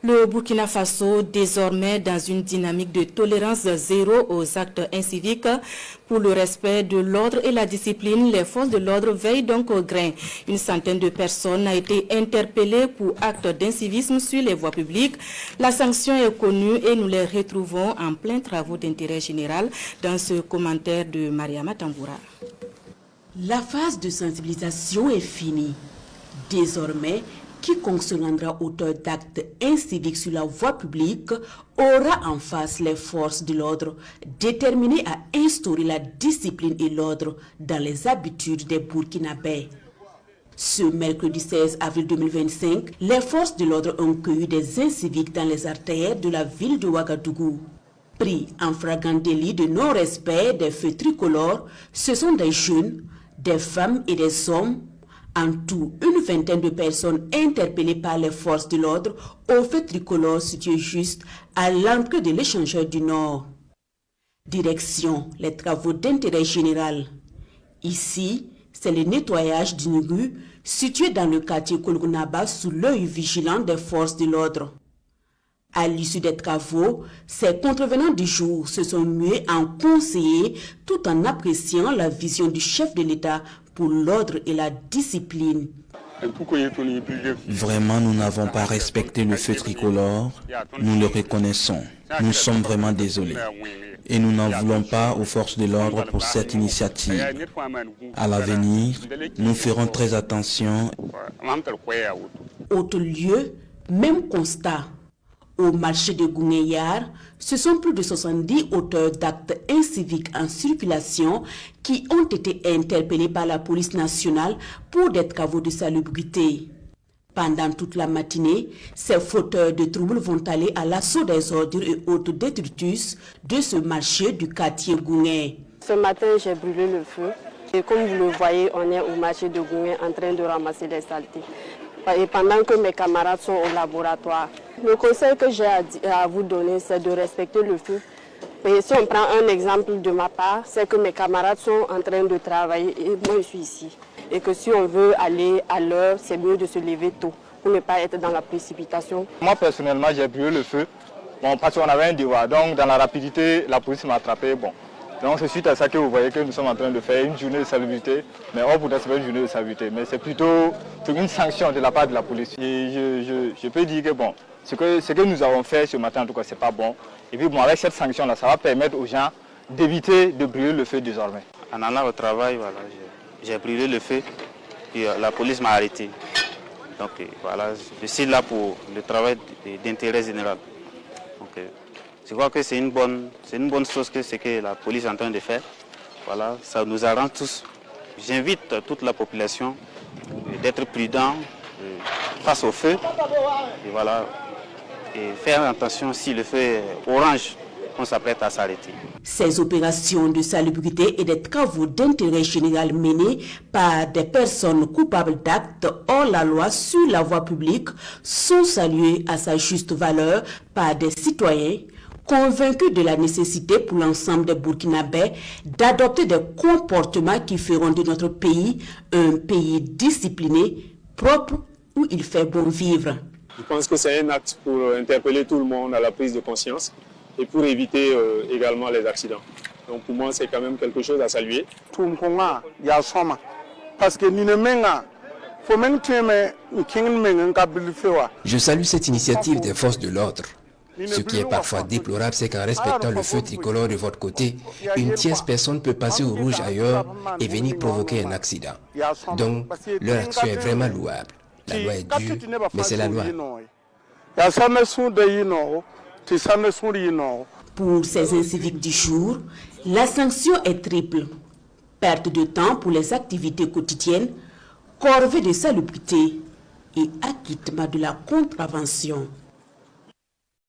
Le Burkina Faso, désormais dans une dynamique de tolérance zéro aux actes inciviques pour le respect de l'ordre et la discipline, les forces de l'ordre veillent donc au grain. Une centaine de personnes a été interpellées pour actes d'incivisme sur les voies publiques. La sanction est connue et nous les retrouvons en plein travaux d'intérêt général dans ce commentaire de Mariama Tamboura. La phase de sensibilisation est finie. Désormais, quiconque se rendra auteur d'actes inciviques sur la voie publique aura en face les forces de l'ordre déterminées à instaurer la discipline et l'ordre dans les habitudes des Burkinabés. Ce mercredi 16 avril 2025, les forces de l'ordre ont cueilli des inciviques dans les artères de la ville de Ouagadougou. Pris en flagrant délit de non-respect des feux tricolores, ce sont des jeunes, des femmes et des hommes. En tout, une vingtaine de personnes interpellées par les forces de l'ordre au feu tricolore situé juste à l'entrée de l'échangeur du Nord. Direction, les travaux d'intérêt général. Ici, c'est le nettoyage d'une rue située dans le quartier Kolgunaba sous l'œil vigilant des forces de l'ordre. À l'issue des travaux, ces contrevenants du jour se sont mués en conseillers tout en appréciant la vision du chef de l'État pour l'ordre et la discipline. Vraiment, nous n'avons pas respecté le feu tricolore. Nous le reconnaissons. Nous sommes vraiment désolés. Et nous n'en voulons pas aux forces de l'ordre pour cette initiative. À l'avenir, nous ferons très attention. Autre lieu, même constat. Au marché de Goungayar, ce sont plus de 70 auteurs d'actes inciviques en circulation qui ont été interpellés par la police nationale pour des travaux de salubrité. Pendant toute la matinée, ces fauteurs de troubles vont aller à l'assaut des ordures et autres détritus de ce marché du quartier Goungay. Ce matin, j'ai brûlé le feu. Et comme vous le voyez, on est au marché de Goungay en train de ramasser les saletés. Et pendant que mes camarades sont au laboratoire. Le conseil que j'ai à vous donner, c'est de respecter le feu. Et si on prend un exemple de ma part, c'est que mes camarades sont en train de travailler et moi je suis ici. Et que si on veut aller à l'heure, c'est mieux de se lever tôt pour ne pas être dans la précipitation. Moi personnellement, j'ai brûlé le feu parce qu'on avait un devoir. Donc dans la rapidité, la police m'a attrapé. Donc c'est suite à ça que vous voyez que nous sommes en train de faire une journée de salubrité. Mais pour ce n'est pas une journée de salubrité, mais c'est plutôt une sanction de la part de la police. Et je peux dire que ce que nous avons fait ce matin, en tout cas, c'est pas bon. Et puis avec cette sanction-là, ça va permettre aux gens d'éviter de brûler le feu désormais. En allant au travail, voilà, j'ai brûlé le feu, puis la police m'a arrêté. Donc voilà, je suis là pour le travail d'intérêt général. Donc, je crois que c'est une bonne chose que ce que la police est en train de faire. Voilà, ça nous arrange tous. J'invite toute la population d'être prudent face au feu. Et voilà, et faire attention si le feu est orange, on s'apprête à s'arrêter. Ces opérations de salubrité et des travaux d'intérêt général menés par des personnes coupables d'actes hors la loi sur la voie publique sont salués à sa juste valeur par des citoyens convaincus de la nécessité pour l'ensemble des Burkinabés d'adopter des comportements qui feront de notre pays un pays discipliné, propre, où il fait bon vivre. Je pense que c'est un acte pour interpeller tout le monde à la prise de conscience et pour éviter également les accidents. Donc pour moi, c'est quand même quelque chose à saluer. Je salue cette initiative des forces de l'ordre. Ce qui est parfois déplorable, c'est qu'en respectant le feu tricolore de votre côté, une tierce personne peut passer au rouge ailleurs et venir provoquer un accident. Donc, leur action est vraiment louable. La loi est dure, mais c'est la loi. Pour ces inciviques du jour, la sanction est triple. Perte de temps pour les activités quotidiennes, corvée de salubrité et acquittement de la contravention.